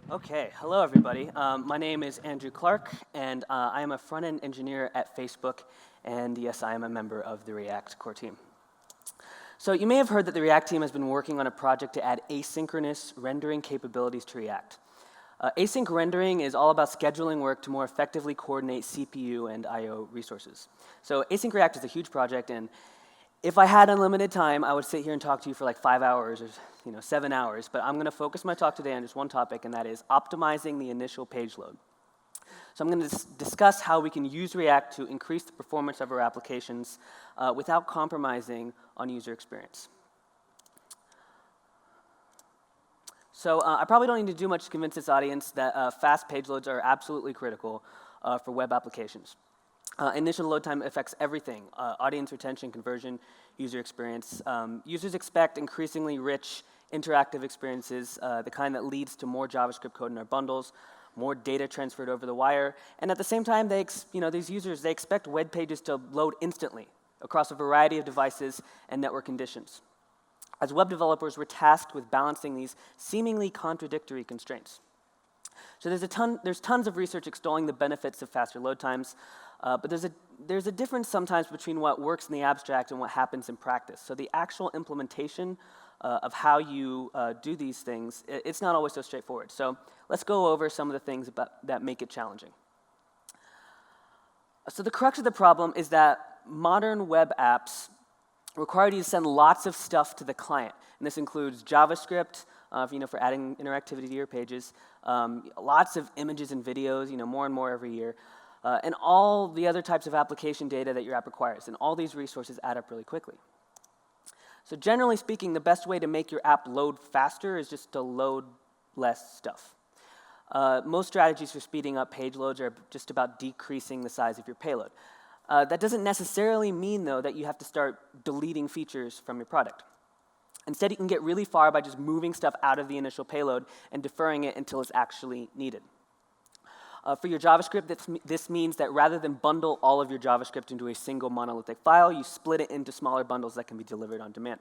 Okay, hello everybody. My name is Andrew Clark, and I am a front-end engineer at Facebook, and yes, I am a member of the React core team. So you may have heard that the React team has been working on a project to add asynchronous rendering capabilities to React. Async rendering is all about scheduling work to more effectively coordinate CPU and I/O resources. So Async React is a huge project, and if I had unlimited time, I would sit here and talk to you for like 5 hours or 7 hours, but I'm going to focus my talk today on just one topic, and that is optimizing the initial page load. So I'm going to discuss how we can use React to increase the performance of our applications without compromising on user experience. So I probably don't need to do much to convince this audience that fast page loads are absolutely critical for web applications. Initial load time affects everything, audience retention, conversion, user experience. Users expect increasingly rich, interactive experiences, the kind that leads to more JavaScript code in our bundles, more data transferred over the wire, and at the same time, these users, they expect web pages to load instantly across a variety of devices and network conditions. As web developers, we're tasked with balancing these seemingly contradictory constraints. So there's tons of research extolling the benefits of faster load times, but there's a difference sometimes between what works in the abstract and what happens in practice. So the actual implementation of how you do these things, it's not always so straightforward. So let's go over some of the things that make it challenging. So the crux of the problem is that modern web apps require you to send lots of stuff to the client. And this includes JavaScript, for adding interactivity to your pages, lots of images and videos, more and more every year, and all the other types of application data that your app requires. And all these resources add up really quickly. So generally speaking, the best way to make your app load faster is just to load less stuff. Most strategies for speeding up page loads are just about decreasing the size of your payload. That doesn't necessarily mean, though, that you have to start deleting features from your product. Instead, you can get really far by just moving stuff out of the initial payload and deferring it until it's actually needed. For your JavaScript, this means that rather than bundle all of your JavaScript into a single monolithic file, you split it into smaller bundles that can be delivered on demand.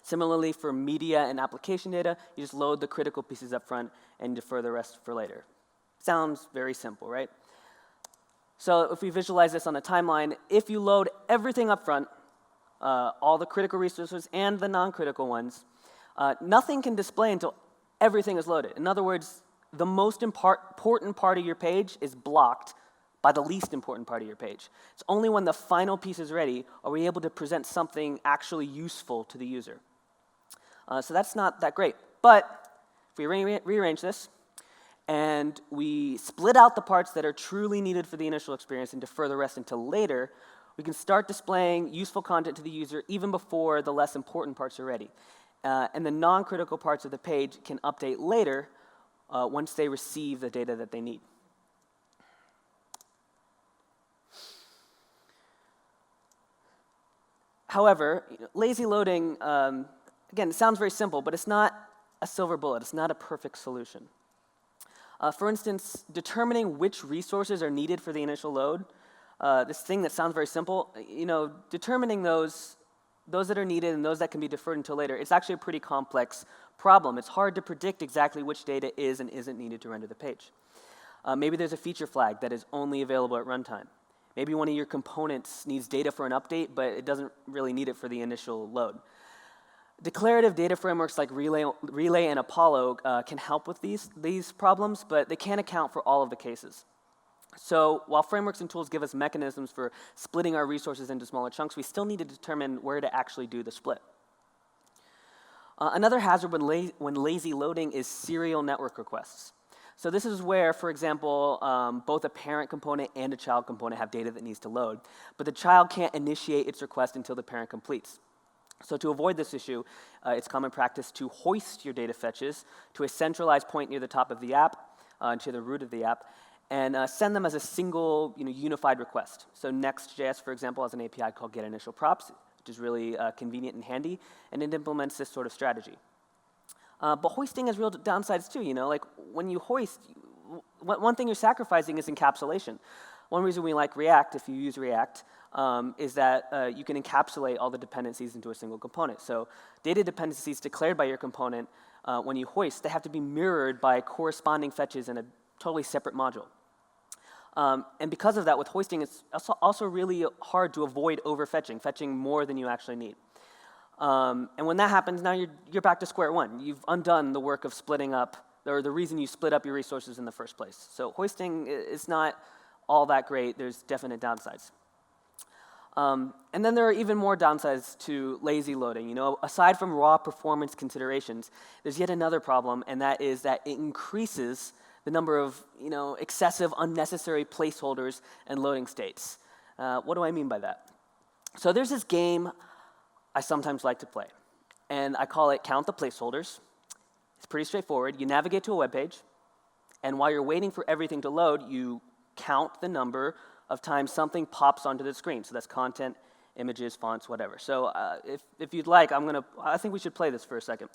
Similarly, for media and application data, you just load the critical pieces up front and defer the rest for later. Sounds very simple, right? So if we visualize this on a timeline, if you load everything up front, all the critical resources and the non-critical ones, nothing can display until everything is loaded. In other words, the most important part of your page is blocked by the least important part of your page. It's only when the final piece is ready are we able to present something actually useful to the user. So that's not that great. But if we rearrange this, and we split out the parts that are truly needed for the initial experience and defer the rest until later, we can start displaying useful content to the user even before the less important parts are ready. And the non-critical parts of the page can update later once they receive the data that they need. However, lazy loading, again, it sounds very simple, but it's not a silver bullet. It's not a perfect solution. For instance, determining which resources are needed for the initial load, this thing that sounds very simple, determining those that are needed and those that can be deferred until later, it's actually a pretty complex problem. It's hard to predict exactly which data is and isn't needed to render the page. Maybe there's a feature flag that is only available at runtime. Maybe one of your components needs data for an update, but it doesn't really need it for the initial load. Declarative data frameworks like Relay and Apollo can help with these problems, but they can't account for all of the cases. So while frameworks and tools give us mechanisms for splitting our resources into smaller chunks, we still need to determine where to actually do the split. Another hazard when lazy loading is serial network requests. So this is where, for example, both a parent component and a child component have data that needs to load, but the child can't initiate its request until the parent completes. So to avoid this issue, it's common practice to hoist your data fetches to a centralized point near the top of the app, to the root of the app, and send them as a single unified request. So Next.js, for example, has an API called getInitialProps, which is really convenient and handy, and it implements this sort of strategy. But hoisting has real downsides too. Like when you hoist, one thing you're sacrificing is encapsulation. One reason we like React, if you use React, is that you can encapsulate all the dependencies into a single component. So data dependencies declared by your component when you hoist, they have to be mirrored by corresponding fetches in a totally separate module. And because of that, with hoisting, it's also really hard to avoid overfetching, fetching more than you actually need. And when that happens, now you're back to square one. You've undone the work of splitting up, or the reason you split up your resources in the first place. So hoisting is not all that great. There's definite downsides. And then there are even more downsides to lazy loading. You know, aside from raw performance considerations, there's yet another problem, and that is that it increases the number of, you know, excessive, unnecessary placeholders and loading states. What do I mean by that? So there's this game I sometimes like to play, and I call it Count the Placeholders. It's pretty straightforward. You navigate to a web page, and while you're waiting for everything to load, you count the number of times something pops onto the screen. So that's content, images, fonts, whatever. So if you'd like, I think we should play this for a second.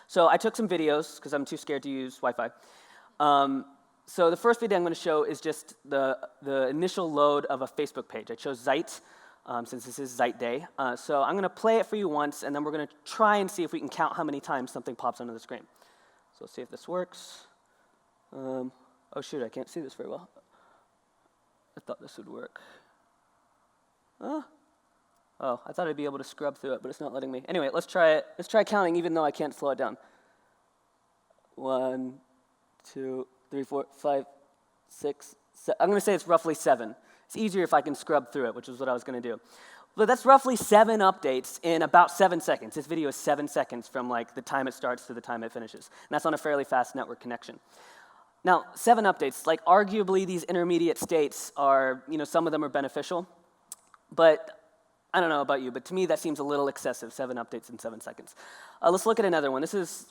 So I took some videos, because I'm too scared to use Wi-Fi. So the first video I'm going to show is just the initial load of a Facebook page. I chose Zeit, since this is Zeit Day. So I'm going to play it for you once, and then we're going to try and see if we can count how many times something pops onto the screen. So let's see if this works. Oh shoot, I can't see this very well. I thought this would work. Oh, I thought I'd be able to scrub through it, but it's not letting me. Anyway, let's try it. Let's try counting, even though I can't slow it down. 1, 2, 3, 4, 5, 6, 7. I'm going to say it's roughly 7. It's easier if I can scrub through it, which is what I was going to do. But that's roughly 7 updates in about 7 seconds. This video is 7 seconds from like the time it starts to the time it finishes. And that's on a fairly fast network connection. Now, 7 updates, like arguably these intermediate states are, you know, some of them are beneficial, but I don't know about you, but to me that seems a little excessive, 7 updates in 7 seconds. Let's look at another one. This is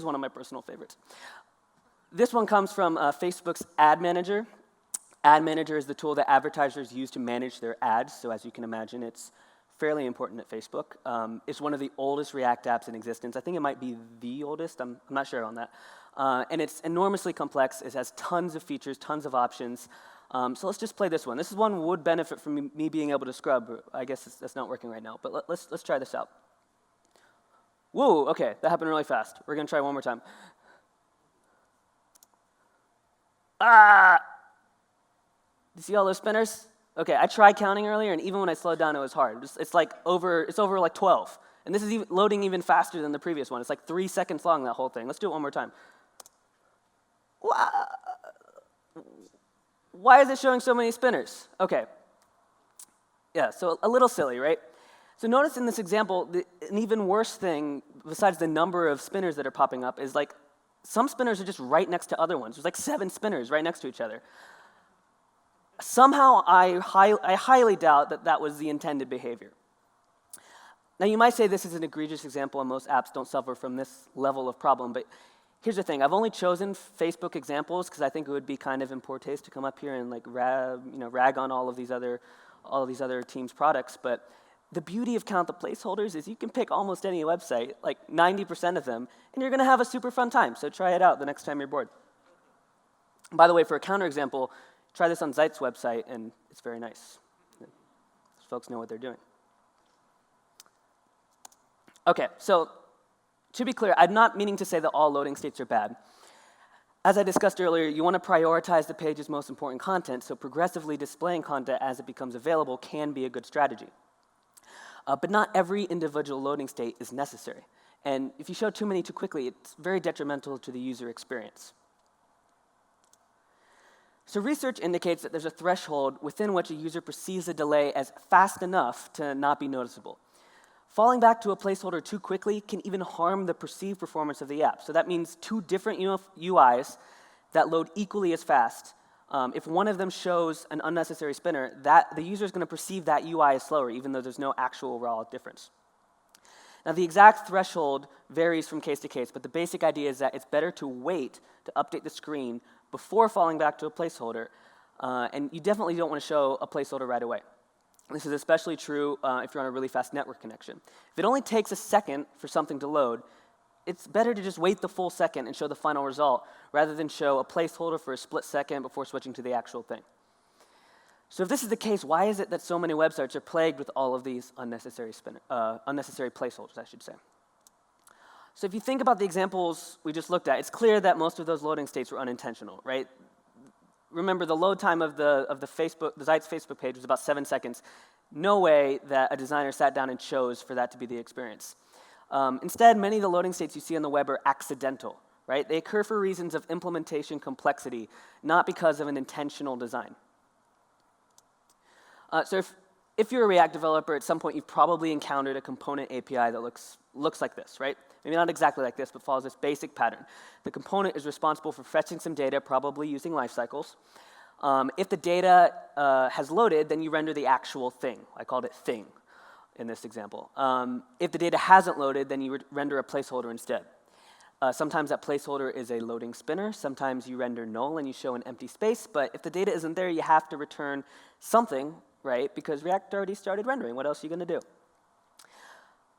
one of my personal favorites. This one comes from Facebook's Ad Manager. Ad Manager is the tool that advertisers use to manage their ads, so as you can imagine, it's fairly important at Facebook. It's one of the oldest React apps in existence. I think it might be the oldest. I'm not sure on that. And it's enormously complex. It has tons of features, tons of options. So let's just play this one. This is one would benefit from me being able to scrub. I guess that's not working right now, but let's try this out. Whoa, okay, that happened really fast. We're going to try one more time. Ah! You see all those spinners? Okay, I tried counting earlier, and even when I slowed down, it was hard. It's over like 12. And this is loading even faster than the previous one. It's like 3 seconds long, that whole thing. Let's do it one more time. Why is it showing so many spinners? Okay. Yeah, so a little silly, right? So notice in this example, an even worse thing, besides the number of spinners that are popping up, is like some spinners are just right next to other ones. There's like 7 spinners right next to each other. Somehow, I highly doubt that was the intended behavior. Now, you might say this is an egregious example, and most apps don't suffer from this level of problem, but here's the thing. I've only chosen Facebook examples because I think it would be kind of in poor taste to come up here and like rag on all of these other teams' products, but the beauty of Count the Placeholders is you can pick almost any website, like 90% of them, and you're going to have a super fun time, so try it out the next time you're bored. By the way, for a counterexample, try this on Zeit's website, and it's very nice. Those folks know what they're doing. Okay, so to be clear, I'm not meaning to say that all loading states are bad. As I discussed earlier, you want to prioritize the page's most important content, so progressively displaying content as it becomes available can be a good strategy. But not every individual loading state is necessary. And if you show too many too quickly, it's very detrimental to the user experience. So research indicates that there's a threshold within which a user perceives a delay as fast enough to not be noticeable. Falling back to a placeholder too quickly can even harm the perceived performance of the app. So that means 2 different UIs that load equally as fast. If one of them shows an unnecessary spinner, the user is going to perceive that UI as slower, even though there's no actual raw difference. Now, the exact threshold varies from case to case, but the basic idea is that it's better to wait to update the screen before falling back to a placeholder, and you definitely don't want to show a placeholder right away. This is especially true if you're on a really fast network connection. If it only takes a second for something to load, it's better to just wait the full second and show the final result rather than show a placeholder for a split second before switching to the actual thing. So if this is the case, why is it that so many websites are plagued with all of these unnecessary placeholders, I should say? So if you think about the examples we just looked at, it's clear that most of those loading states were unintentional, right? Remember, the load time of the Zeit's Facebook page was about 7 seconds. No way that a designer sat down and chose for that to be the experience. Instead, many of the loading states you see on the web are accidental, right? They occur for reasons of implementation complexity, not because of an intentional design. So if you're a React developer, at some point you've probably encountered a component API that looks like this, right? Maybe not exactly like this, but follows this basic pattern. The component is responsible for fetching some data, probably using lifecycles. If the data has loaded, then you render the actual thing. I called it thing in this example. If the data hasn't loaded, then you render a placeholder instead. Sometimes that placeholder is a loading spinner. Sometimes you render null and you show an empty space. But if the data isn't there, you have to return something, right? Because React already started rendering. What else are you going to do?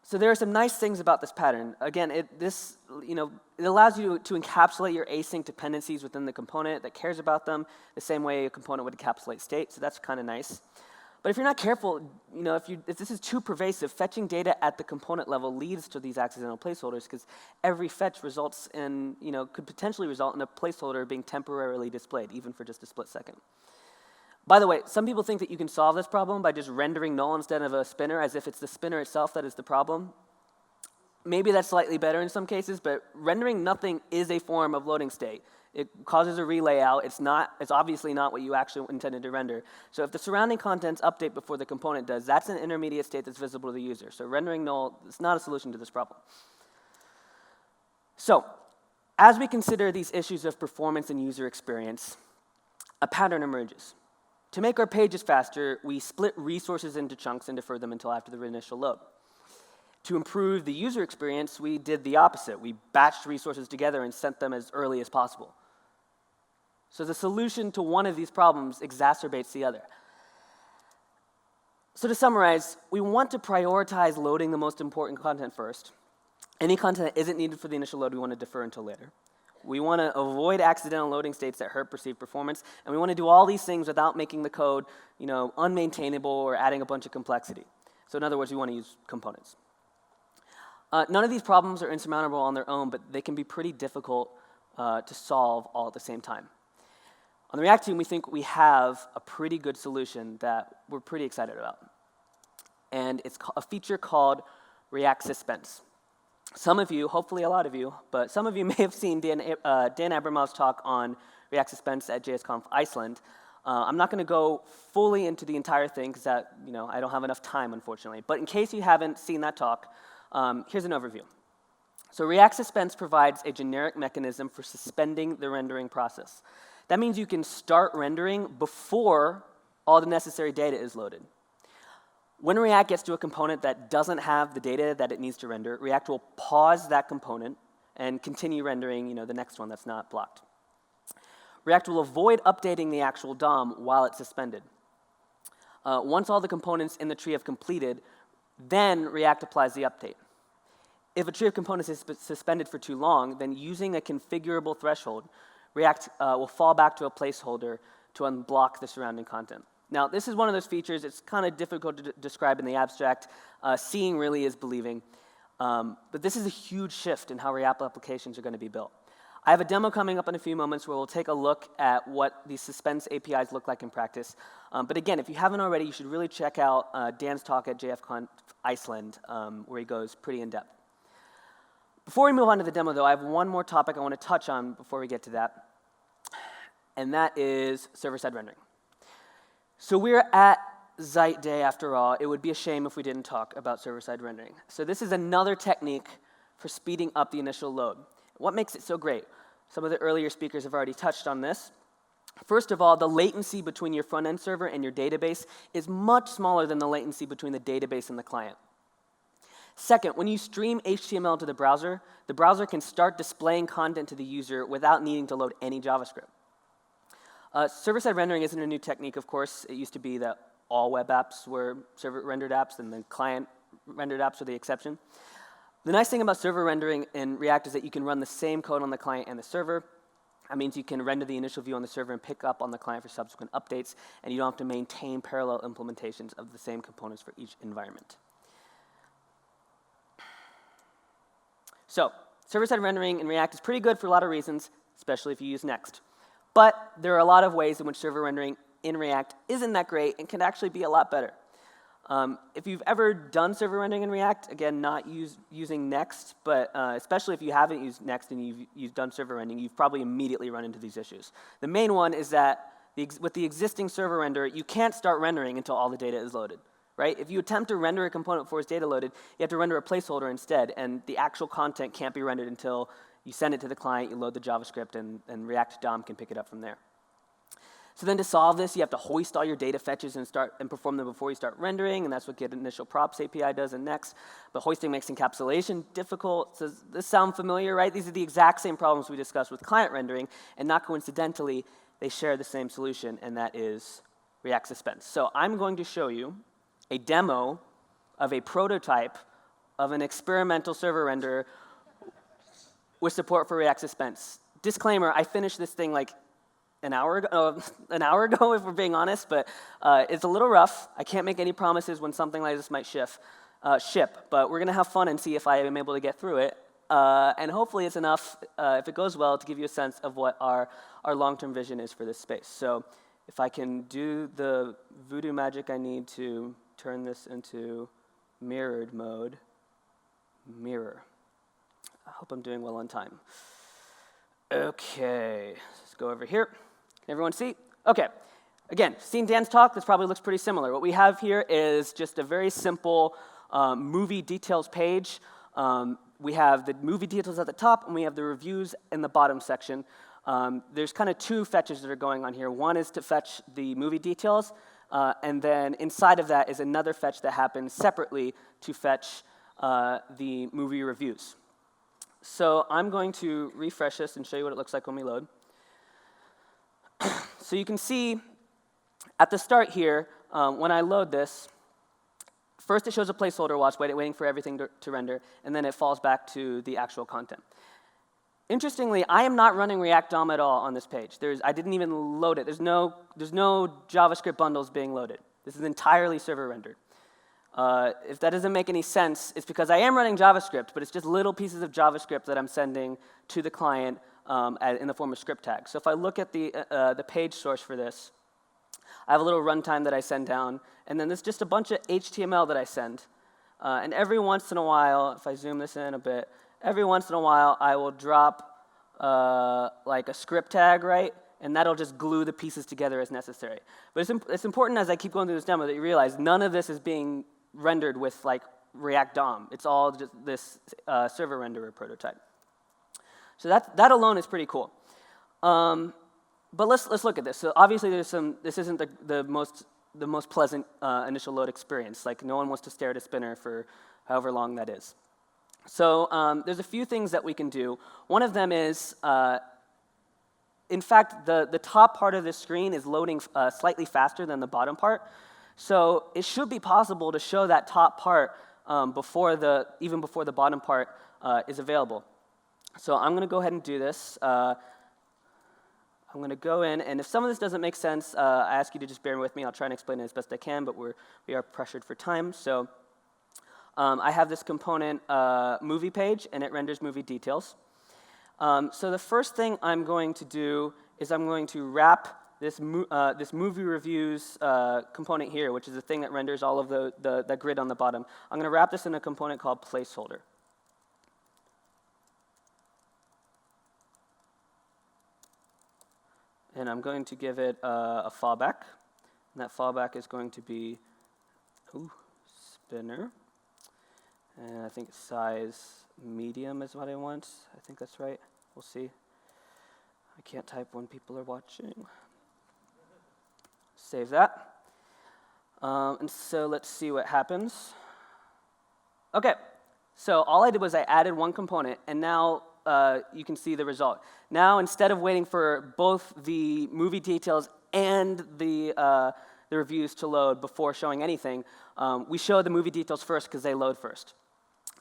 So there are some nice things about this pattern. Again, it allows you to encapsulate your async dependencies within the component that cares about them the same way a component would encapsulate state. So that's kind of nice. But if you're not careful, if this is too pervasive, fetching data at the component level leads to these accidental placeholders because every fetch results in, could potentially result in a placeholder being temporarily displayed, even for just a split second. By the way, some people think that you can solve this problem by just rendering null instead of a spinner, as if it's the spinner itself that is the problem. Maybe that's slightly better in some cases, but rendering nothing is a form of loading state. It causes a relayout. It's obviously not what you actually intended to render. So if the surrounding contents update before the component does, that's an intermediate state that's visible to the user. So rendering null is not a solution to this problem. So as we consider these issues of performance and user experience, a pattern emerges. To make our pages faster, we split resources into chunks and defer them until after the initial load. To improve the user experience, we did the opposite. We batched resources together and sent them as early as possible. So the solution to one of these problems exacerbates the other. So to summarize, we want to prioritize loading the most important content first. Any content that isn't needed for the initial load, we want to defer until later. We want to avoid accidental loading states that hurt perceived performance, and we want to do all these things without making the code, unmaintainable or adding a bunch of complexity. So in other words, we want to use components. None of these problems are insurmountable on their own, but they can be pretty difficult to solve all at the same time. On the React team, we think we have a pretty good solution that we're pretty excited about. And it's a feature called React Suspense. Some of you, hopefully a lot of you, but some of you may have seen Dan Abramov's talk on React Suspense at JSConf Iceland. I'm not going to go fully into the entire thing because I don't have enough time, unfortunately. But in case you haven't seen that talk, here's an overview. So React Suspense provides a generic mechanism for suspending the rendering process. That means you can start rendering before all the necessary data is loaded. When React gets to a component that doesn't have the data that it needs to render, React will pause that component and continue rendering the next one that's not blocked. React will avoid updating the actual DOM while it's suspended. Once all the components in the tree have completed, then React applies the update. If a tree of components is suspended for too long, then using a configurable threshold, React will fall back to a placeholder to unblock the surrounding content. Now, this is one of those features. It's kind of difficult to describe in the abstract. Seeing really is believing. But this is a huge shift in how React applications are going to be built. I have a demo coming up in a few moments where we'll take a look at what these Suspense APIs look like in practice. But again, if you haven't already, you should really check out Dan's talk at JFConf Iceland, where he goes pretty in-depth. Before we move on to the demo, though, I have one more topic I want to touch on before we get to that, and that is server-side rendering. So we're at Zeit Day, after all. It would be a shame if we didn't talk about server-side rendering. So this is another technique for speeding up the initial load. What makes it so great? Some of the earlier speakers have already touched on this. First of all, the latency between your front-end server and your database is much smaller than the latency between the database and the client. Second, when you stream HTML to the browser can start displaying content to the user without needing to load any JavaScript. Server-side rendering isn't a new technique, of course. It used to be that all web apps were server-rendered apps and the client-rendered apps were the exception. The nice thing about server rendering in React is that you can run the same code on the client and the server. That means you can render the initial view on the server and pick up on the client for subsequent updates, and you don't have to maintain parallel implementations of the same components for each environment. So Server-side rendering in React is pretty good for a lot of reasons, especially if you use Next. But there are a lot of ways in which server rendering in React isn't that great and can actually be a lot better. If you've ever done server rendering in React, again, not using Next, but especially if you haven't used Next and you've done server rendering, you've probably immediately run into these issues. The main one is that with the existing server renderer, you can't start rendering until all the data is loaded. Right? If you attempt to render a component before it's data loaded, you have to render a placeholder instead, and the actual content can't be rendered until you send it to the client, you load the JavaScript, and React DOM can pick it up from there. So then to solve this, you have to hoist all your data fetches and perform them before you start rendering, and that's what getInitialProps API does in Next. But hoisting makes encapsulation difficult. Does this sound familiar, right? These are the exact same problems we discussed with client rendering, and not coincidentally, they share the same solution, and that is React Suspense. So I'm going to show you a demo of a prototype of an experimental server renderer with support for React Suspense. Disclaimer, I finished this thing like an hour ago, if we're being honest, but it's a little rough. I can't make any promises when something like this might ship, but we're going to have fun and see if I am able to get through it. And hopefully it's enough, if it goes well, to give you a sense of what our long-term vision is for this space. So if I can do the voodoo magic I need to turn this into mirrored mode. Mirror. I hope I'm doing well on time. Okay, let's go over here. Can everyone see? Okay. Again, seen Dan's talk, this probably looks pretty similar. What we have here is just a very simple movie details page. We have the movie details at the top, and we have the reviews in the bottom section. There's kind of two fetches that are going on here. One is to fetch the movie details, and then inside of that is another fetch that happens separately to fetch the movie reviews. So I'm going to refresh this and show you what it looks like when we load. So you can see at the start here, when I load this, first it shows a placeholder while it's waiting for everything to render, and then it falls back to the actual content. Interestingly, I am not running React DOM at all on this page. I didn't even load it. There's no JavaScript bundles being loaded. This is entirely server rendered. If that doesn't make any sense, it's because I am running JavaScript, but it's just little pieces of JavaScript that I'm sending to the client in the form of script tags. So if I look at the page source for this, I have a little runtime that I send down, and then there's just a bunch of HTML that I send. And every once in a while, if I zoom this in a bit, every once in a while I will drop like a script tag, right? And that'll just glue the pieces together as necessary. But it's important as I keep going through this demo that you realize none of this is being rendered with like React DOM. It's all just this server renderer prototype. So that alone is pretty cool. But let's look at this. So obviously this isn't the most pleasant initial load experience. Like no one wants to stare at a spinner for however long that is. So there's a few things that we can do. One of them is, in fact, the top part of this screen is loading slightly faster than the bottom part. So it should be possible to show that top part even before the bottom part is available. So I'm going to go ahead and do this. I'm going to go in, and if some of this doesn't make sense, I ask you to just bear with me. I'll try and explain it as best I can, but we are pressured for time. So I have this component movie page, and it renders movie details. So the first thing I'm going to do is I'm going to wrap this movie reviews component here, which is the thing that renders all of the grid on the bottom. I'm going to wrap this in a component called placeholder. And I'm going to give it a fallback. And that fallback is going to be spinner. And I think size medium is what I want. I think that's right. We'll see. I can't type when people are watching. Save that. And so let's see what happens. OK. So all I did was I added one component, and now you can see the result. Now, instead of waiting for both the movie details and the reviews to load before showing anything, we show the movie details first because they load first.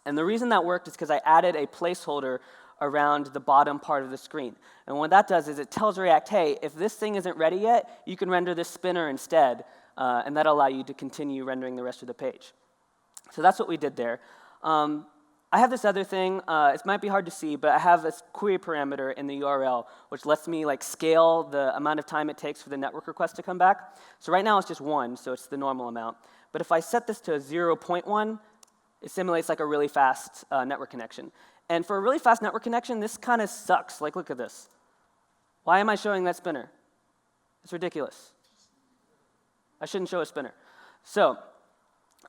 And the reason that worked is because I added a placeholder around the bottom part of the screen. And what that does is it tells React, hey, if this thing isn't ready yet, you can render this spinner instead, and that'll allow you to continue rendering the rest of the page. So that's what we did there. I have this other thing. It might be hard to see, but I have this query parameter in the URL, which lets me scale the amount of time it takes for the network request to come back. So right now it's just 1, so it's the normal amount. But if I set this to 0.1, it simulates a really fast network connection. And for a really fast network connection, this kind of sucks. Look at this. Why am I showing that spinner? It's ridiculous. I shouldn't show a spinner. So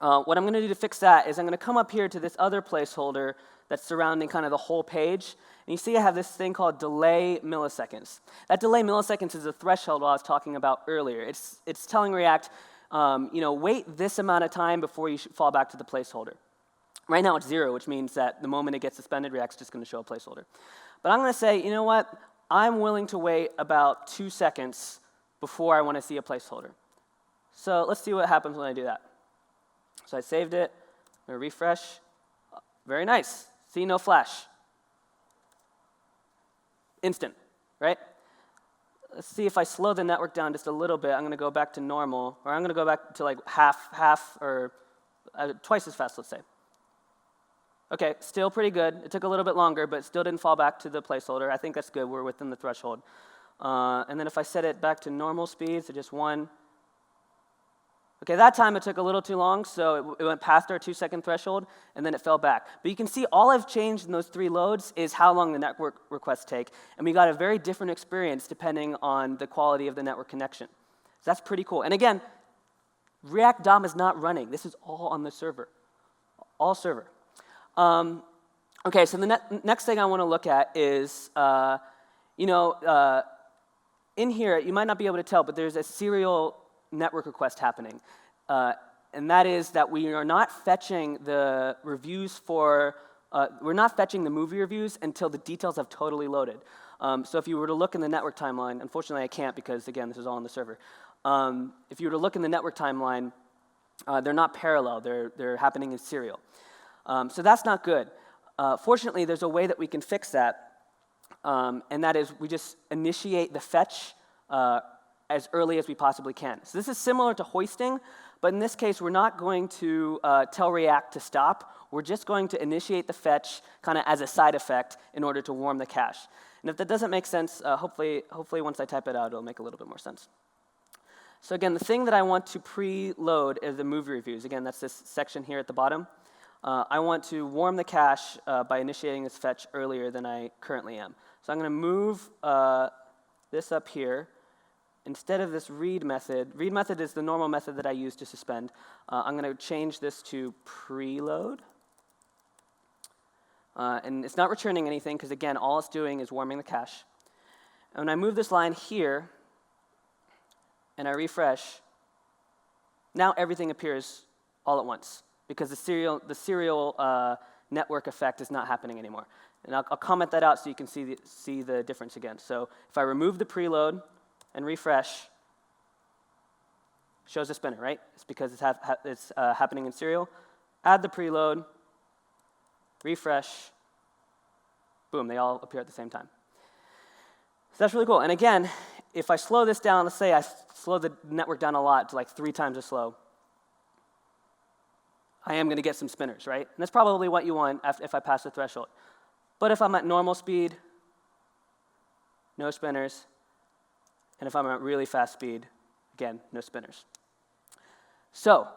what I'm going to do to fix that is I'm going to come up here to this other placeholder that's surrounding kind of the whole page. And you see I have this thing called delay milliseconds. That delay milliseconds is a threshold I was talking about earlier. It's telling React, wait this amount of time before you fall back to the placeholder. Right now it's 0, which means that the moment it gets suspended, React's just going to show a placeholder. But I'm going to say, you know what? I'm willing to wait about 2 seconds before I want to see a placeholder. So let's see what happens when I do that. So I saved it. I'm going to refresh. Very nice. See, no flash. Instant, right? Let's see if I slow the network down just a little bit. I'm going to go back to normal, or I'm going to go back to half, or twice as fast, let's say. Okay, still pretty good. It took a little bit longer, but still didn't fall back to the placeholder. I think that's good. We're within the threshold. And then if I set it back to normal speed, so just 1. Okay, that time it took a little too long, so it went past our 2-second threshold, and then it fell back. But you can see all I've changed in those 3 loads is how long the network requests take, and we got a very different experience depending on the quality of the network connection. So that's pretty cool. And again, React DOM is not running. This is all on the server, all server. Okay, so the next thing I want to look at is, in here, you might not be able to tell, but there's a serial network request happening. And that is that we are not fetching the reviews for, we're not fetching the movie reviews until the details have totally loaded. So if you were to look in the network timeline, unfortunately I can't because, again, this is all on the server. If you were to look in the network timeline, they're not parallel, they're happening in serial. So that's not good. Fortunately, there's a way that we can fix that, and that is we just initiate the fetch as early as we possibly can. So this is similar to hoisting, but in this case, we're not going to tell React to stop. We're just going to initiate the fetch kind of as a side effect in order to warm the cache. And if that doesn't make sense, hopefully once I type it out, it'll make a little bit more sense. So again, the thing that I want to preload is the movie reviews. Again, that's this section here at the bottom. I want to warm the cache by initiating this fetch earlier than I currently am. So I'm going to move this up here. Instead of this read method is the normal method that I use to suspend. I'm going to change this to preload. And it's not returning anything because, again, all it's doing is warming the cache. And when I move this line here and I refresh, now everything appears all at once because the serial network effect is not happening anymore. And I'll comment that out so you can see the difference again. So if I remove the preload and refresh, shows a spinner, right? It's because it's happening in serial. Add the preload, refresh, boom, they all appear at the same time. So that's really cool. And again, if I slow this down, let's say I slow the network down a lot to 3 times as slow, I am going to get some spinners, right? And that's probably what you want if I pass the threshold. But if I'm at normal speed, no spinners. And if I'm at really fast speed, again, no spinners. So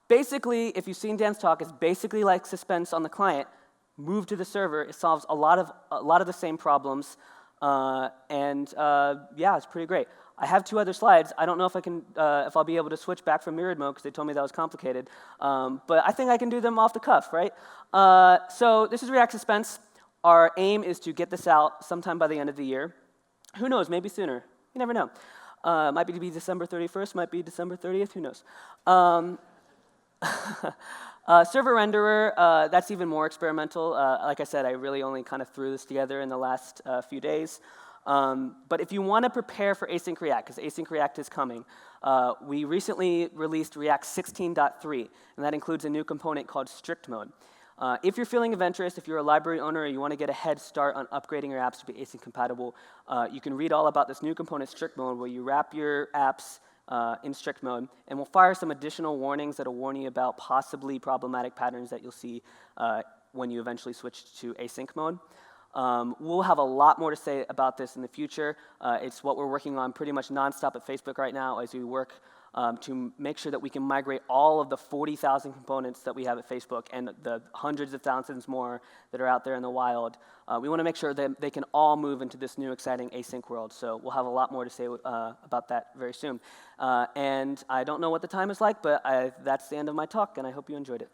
basically, if you've seen Dan's talk, it's basically like Suspense on the client. Move to the server. It solves a lot of the same problems. Yeah, it's pretty great. I have 2 other slides. I don't know if I can, if I'll be able to switch back from mirrored mode because they told me that was complicated. But I think I can do them off the cuff, right? So this is React Suspense. Our aim is to get this out sometime by the end of the year. Who knows? Maybe sooner. You never know. Might be December 31st, might be December 30th, who knows. Server renderer, that's even more experimental. Like I said, I really only kind of threw this together in the last few days. But if you want to prepare for Async React, because Async React is coming, we recently released React 16.3, and that includes a new component called strict mode. If you're feeling adventurous, if you're a library owner, or you want to get a head start on upgrading your apps to be async compatible, you can read all about this new component, strict mode, where you wrap your apps in strict mode, and we'll fire some additional warnings that will warn you about possibly problematic patterns that you'll see when you eventually switch to async mode. We'll have a lot more to say about this in the future. It's what we're working on pretty much nonstop at Facebook right now as we work to make sure that we can migrate all of the 40,000 components that we have at Facebook and the hundreds of thousands more that are out there in the wild. We want to make sure that they can all move into this new exciting async world. So we'll have a lot more to say about that very soon. And I don't know what the time is like, but that's the end of my talk, and I hope you enjoyed it.